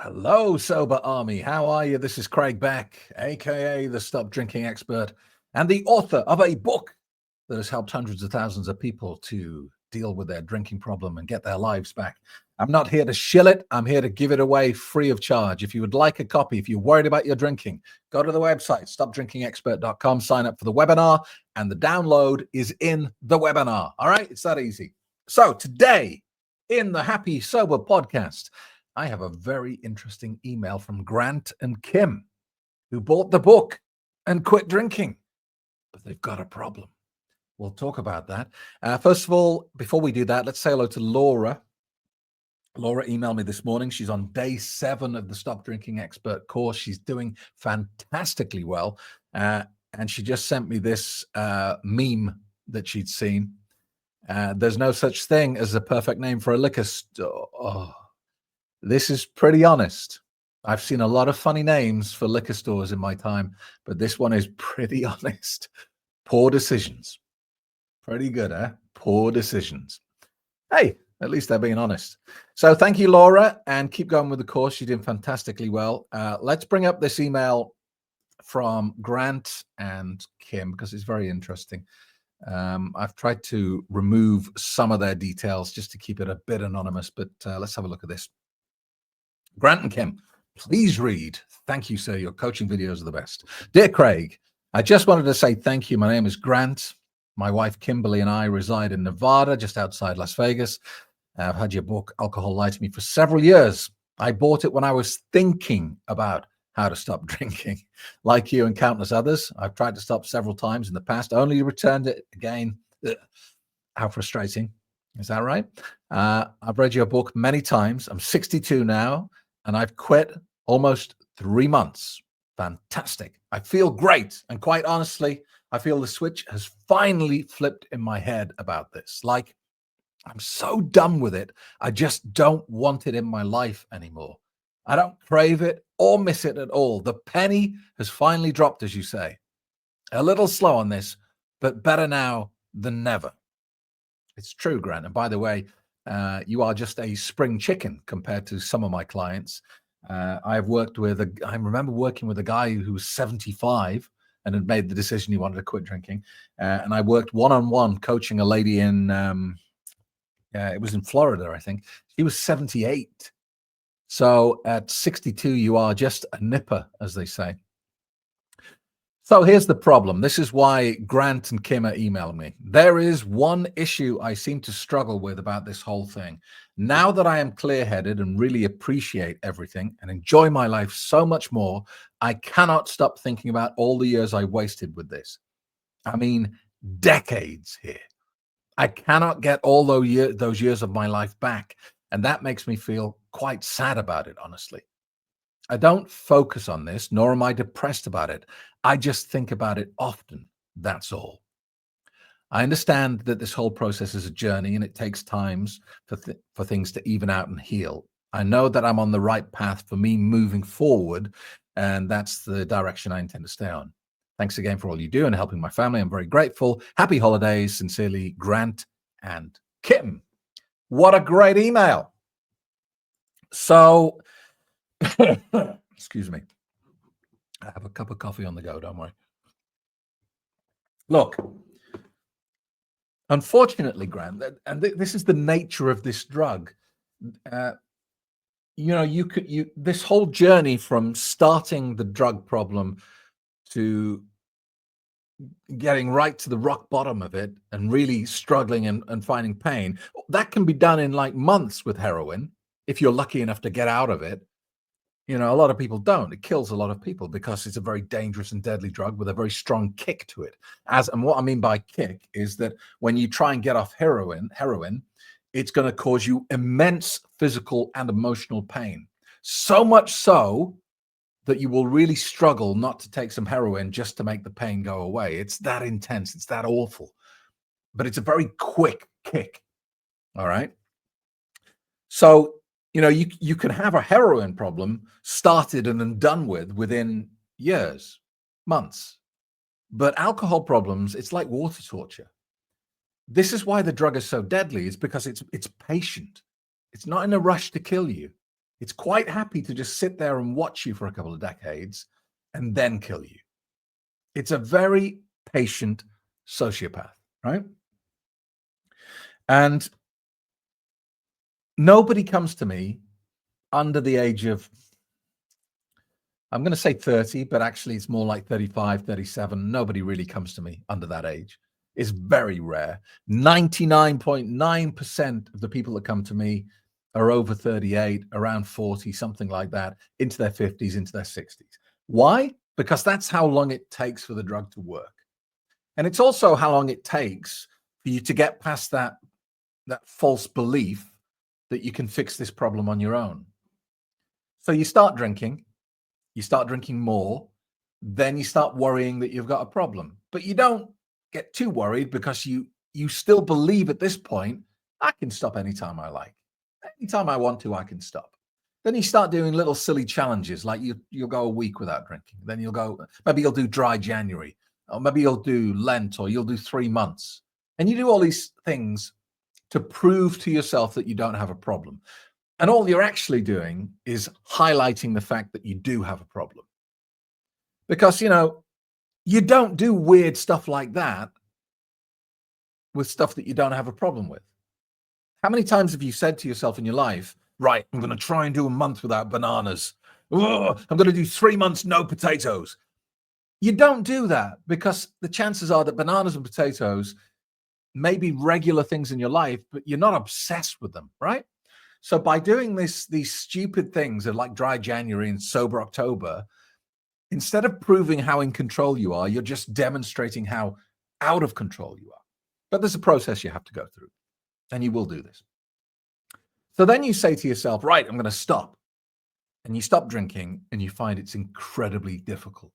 Hello, Sober Army. How are you? This is Craig Beck, aka the Stop Drinking Expert, and the author of a book that has helped hundreds of thousands of people to deal with their drinking problem and get their lives back. I'm not here to shill it. I'm here to give it away free of charge. If you would like a copy, if you're worried about your drinking, go to the website, stopdrinkingexpert.com, sign up for the webinar, and the download is in the webinar. All right? It's that easy. So today, in the Happy Sober podcast, I have a very interesting email from Grant and Kim, who bought the book and quit drinking, but they've got a problem. We'll talk about that. First of all, before we do that, let's say hello to Laura. Laura emailed me this morning. She's on day 7 of the Stop Drinking Expert course. She's doing fantastically well. And she just sent me this meme that she'd seen. There's no such thing as a perfect name for a liquor store. Oh. This is pretty honest. I've seen a lot of funny names for liquor stores in my time, but this one is pretty honest. Poor decisions. Pretty good, eh? Poor decisions. Hey, at least they're being honest. So thank you, Laura, and keep going with the course. You did fantastically well. Let's bring up this email from Grant and Kim because it's very interesting. I've tried to remove some of their details just to keep it a bit anonymous, but let's have a look at this. Grant and Kim, please read. Thank you, sir. Your coaching videos are the best. Dear Craig, I just wanted to say thank you. My name is Grant. My wife, Kimberly, and I reside in Nevada, just outside Las Vegas. I've had your book, Alcohol Lied to Me, for several years. I bought it when I was thinking about how to stop drinking. Like you and countless others, I've tried to stop several times in the past, only returned it again. Ugh. How frustrating. Is that right? I've read your book many times. I'm 62 now. And I've quit almost 3 months. Fantastic. I feel great. And quite honestly, I feel the switch has finally flipped in my head about this. Like, I'm so done with it. I just don't want it in my life anymore. I don't crave it or miss it at all. The penny has finally dropped, as you say. A little slow on this, but better now than never. It's true, Grant. And by the way, you are just a spring chicken compared to some of my clients. I've worked with I remember working with a guy who was 75 and had made the decision he wanted to quit drinking. And I worked one-on-one coaching a lady in, it was in Florida, I think. She was 78. So at 62, you are just a nipper, as they say. So here's the problem. This is why Grant and Kim are emailing me. There is one issue I seem to struggle with about this whole thing. Now that I am clear-headed and really appreciate everything and enjoy my life so much more, I cannot stop thinking about all the years I wasted with this. I mean, decades here. I cannot get all those years of my life back. And that makes me feel quite sad about it, honestly. I don't focus on this, nor am I depressed about it. I just think about it often. That's all. I understand that this whole process is a journey and it takes times for things to even out and heal. I know that I'm on the right path for me moving forward, and that's the direction I intend to stay on. Thanks again for all you do and helping my family. I'm very grateful. Happy holidays. Sincerely, Grant and Kim. What a great email. So, excuse me. I have a cup of coffee on the go, don't worry. Look, unfortunately, Grant, and this is the nature of this drug. This whole journey from starting the drug problem to getting right to the rock bottom of it and really struggling and finding pain, that can be done in like months with heroin if you're lucky enough to get out of it. You know, a lot of people don't. It kills a lot of people because it's a very dangerous and deadly drug with a very strong kick to it. And what I mean by kick is that when you try and get off heroin, it's going to cause you immense physical and emotional pain. So much so that you will really struggle not to take some heroin just to make the pain go away. It's that intense. It's that awful. But it's a very quick kick. All right. So You can have a heroin problem started and then done with within years, months. But alcohol problems, it's like water torture. This is why the drug is so deadly, is because it's patient. It's not in a rush to kill you. It's quite happy to just sit there and watch you for a couple of decades and then kill you. It's a very patient sociopath, right? And nobody comes to me under the age of, I'm going to say 30, but actually it's more like 35, 37. Nobody really comes to me under that age. It's very rare. 99.9% of the people that come to me are over 38, around 40, something like that, into their 50s, into their 60s. Why? Because that's how long it takes for the drug to work. And it's also how long it takes for you to get past that false belief that you can fix this problem on your own. So you start drinking more, then you start worrying that you've got a problem. But you don't get too worried because you still believe at this point, I can stop anytime I like. Anytime I want to, I can stop. Then you start doing little silly challenges, like you'll go a week without drinking. Then maybe you'll do dry January, or maybe you'll do Lent, or you'll do 3 months. And you do all these things to prove to yourself that you don't have a problem. And all you're actually doing is highlighting the fact that you do have a problem. Because, you don't do weird stuff like that with stuff that you don't have a problem with. How many times have you said to yourself in your life, right, I'm going to try and do a month without bananas. Oh, I'm going to do 3 months, no potatoes. You don't do that because the chances are that bananas and potatoes may be regular things in your life, but you're not obsessed with them, right? So by doing these stupid things of like dry January and sober October, instead of proving how in control you are, you're just demonstrating how out of control you are. But there's a process you have to go through, and you will do this. So then you say to yourself, right, I'm going to stop. And you stop drinking, and you find it's incredibly difficult.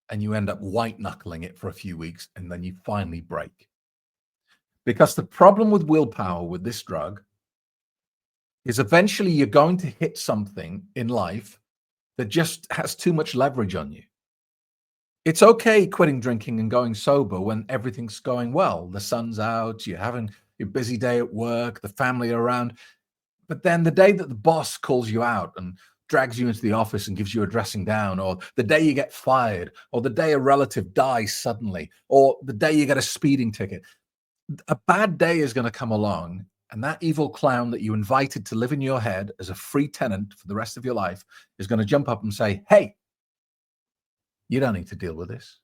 And you end up white knuckling it for a few weeks, and then you finally break. Because the problem with willpower with this drug is eventually you're going to hit something in life that just has too much leverage on you. It's okay quitting drinking and going sober when everything's going well. The sun's out, you're having your busy day at work, the family are around. But then the day that the boss calls you out and drags you into the office and gives you a dressing down, or the day you get fired, or the day a relative dies suddenly, or the day you get a speeding ticket, a bad day is going to come along. And that evil clown that you invited to live in your head as a free tenant for the rest of your life is going to jump up and say, hey, you don't need to deal with this.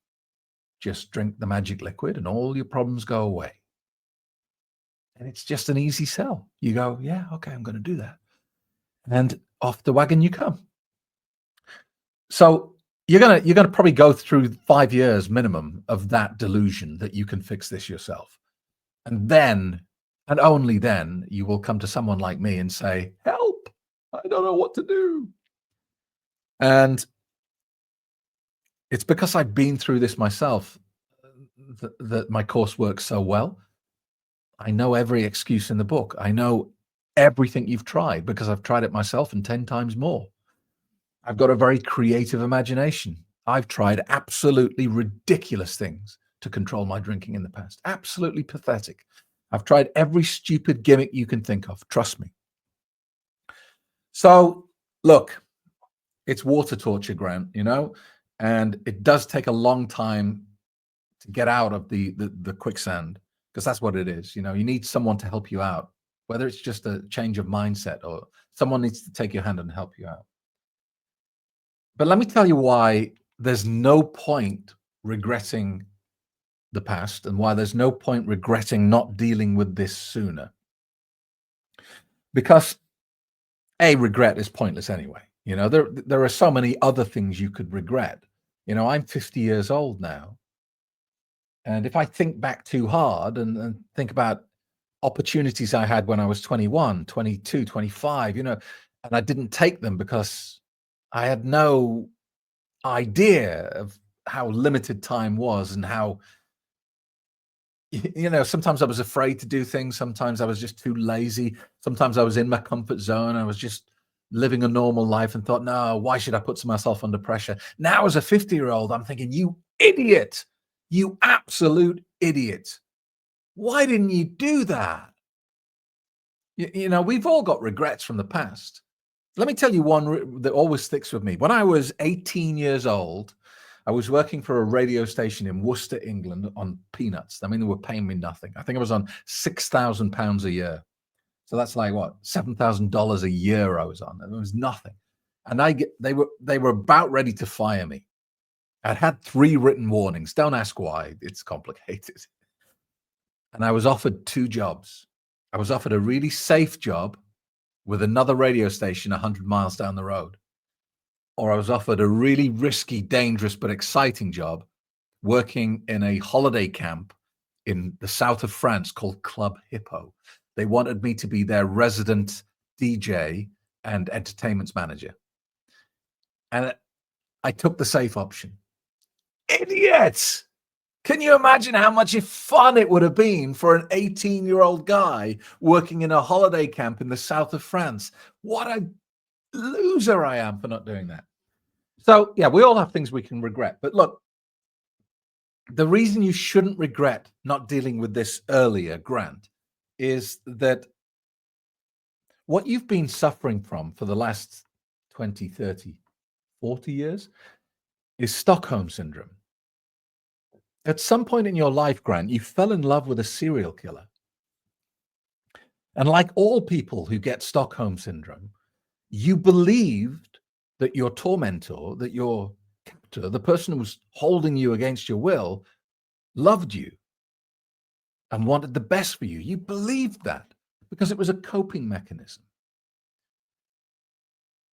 Just drink the magic liquid and all your problems go away. And it's just an easy sell. You go, yeah, okay, I'm going to do that. And off the wagon you come. So you're gonna probably go through 5 years minimum of that delusion that you can fix this yourself. And then, and only then, you will come to someone like me and say, help, I don't know what to do. And it's because I've been through this myself that my course works so well. I know every excuse in the book. I know everything you've tried because I've tried it myself and 10 times more. I've got a very creative imagination. I've tried absolutely ridiculous things to control my drinking in the past. Absolutely pathetic. I've tried every stupid gimmick you can think of. Trust me. So, look, it's water torture, Grant, and it does take a long time to get out of the quicksand, because that's what it is. You need someone to help you out, whether it's just a change of mindset or someone needs to take your hand and help you out. But let me tell you why there's no point regretting the past and why there's no point regretting not dealing with this sooner. Because regret is pointless anyway. There are so many other things you could regret. I'm 50 years old now. And if I think back too hard and think about opportunities I had when I was 21, 22, 25, and I didn't take them because I had no idea of how limited time was and how Sometimes I was afraid to do things. Sometimes I was just too lazy. Sometimes I was in my comfort zone. I was just living a normal life and thought, no, why should I put myself under pressure? Now, as a 50-year-old, I'm thinking, you idiot, you absolute idiot. Why didn't you do that? We've all got regrets from the past. Let me tell you one that always sticks with me. When I was 18 years old, I was working for a radio station in Worcester, England on peanuts. I mean, they were paying me nothing. I think I was on £6,000 a year. So that's like what, $7,000 a year I was on. It was nothing. And they were about ready to fire me. I'd had 3 written warnings. Don't ask why. It's complicated. And I was offered 2 jobs. I was offered a really safe job with another radio station 100 miles down the road. Or I was offered a really risky, dangerous, but exciting job working in a holiday camp in the south of France called Club Hippo. They wanted me to be their resident DJ and entertainment manager. And I took the safe option. Idiots! Can you imagine how much fun it would have been for an 18-year-old guy working in a holiday camp in the south of France? What a loser I am for not doing that. So, yeah, we all have things we can regret. But look, the reason you shouldn't regret not dealing with this earlier, Grant, is that what you've been suffering from for the last 20, 30, 40 years is Stockholm Syndrome. At some point in your life, Grant, you fell in love with a serial killer. And like all people who get Stockholm Syndrome, you believed that your tormentor, that your captor, the person who was holding you against your will, loved you and wanted the best for you. You believed that because it was a coping mechanism.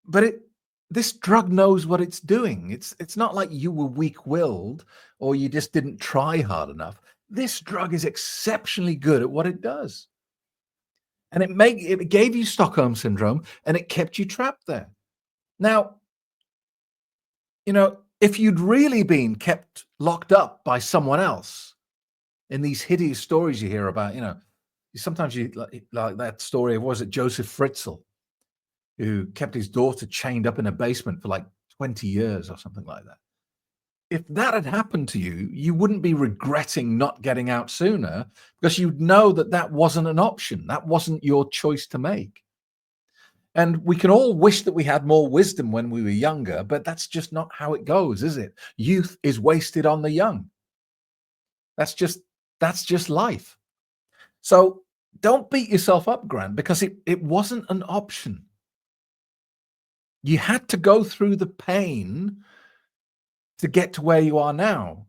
But this drug knows what it's doing. It's not like you were weak-willed or you just didn't try hard enough. This drug is exceptionally good at what it does. And it gave you Stockholm Syndrome and it kept you trapped there. Now, if you'd really been kept locked up by someone else in these hideous stories you hear about, sometimes you like that story of, was it Joseph Fritzl, who kept his daughter chained up in a basement for like 20 years or something like that. If that had happened to you, you wouldn't be regretting not getting out sooner because you'd know that that wasn't an option. That wasn't your choice to make. And we can all wish that we had more wisdom when we were younger, but that's just not how it goes, is it? Youth is wasted on the young. That's just life. So don't beat yourself up, Grant, because it wasn't an option. You had to go through the pain to get to where you are now.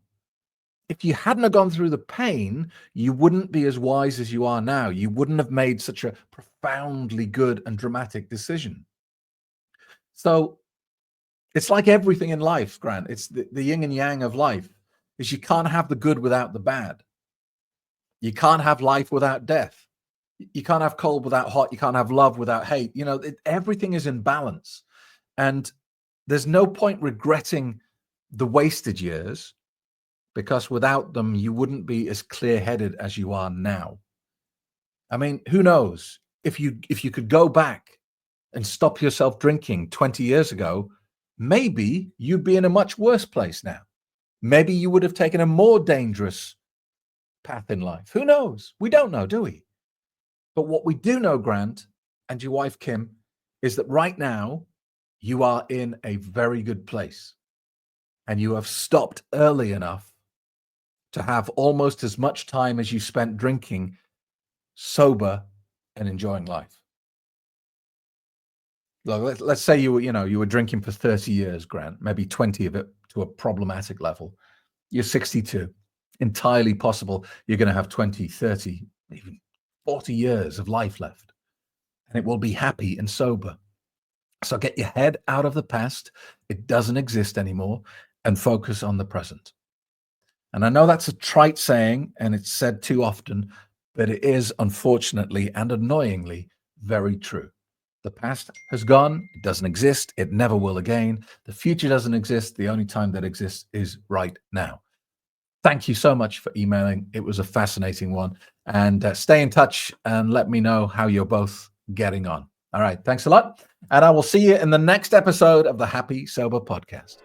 If you hadn't have gone through the pain, you wouldn't be as wise as you are now. You wouldn't have made such a profoundly good and dramatic decision. So it's like everything in life, Grant. It's the yin and yang of life, is you can't have the good without the bad. You can't have life without death. You can't have cold without hot. You can't have love without hate. Everything is in balance. And there's no point regretting the wasted years, because without them, you wouldn't be as clear-headed as you are now. I mean, who knows? If you could go back and stop yourself drinking 20 years ago, maybe you'd be in a much worse place now. Maybe you would have taken a more dangerous path in life. Who knows? We don't know, do we? But what we do know, Grant, and your wife, Kim, is that right now, you are in a very good place. And you have stopped early enough to have almost as much time as you spent drinking sober and enjoying life. Look, let's say you were drinking for 30 years, Grant, maybe 20 of it to a problematic level. You're 62. Entirely possible you're going to have 20, 30, even 40 years of life left. And it will be happy and sober. So get your head out of the past. It doesn't exist anymore. And focus on the present. And I know that's a trite saying, and it's said too often, but it is, unfortunately and annoyingly, very true. The past has gone. It doesn't exist. It never will again. The future doesn't exist. The only time that exists is right now. Thank you so much for emailing. It was a fascinating one. And stay in touch and let me know how you're both getting on. All right. Thanks a lot. And I will see you in the next episode of the Happy Sober Podcast.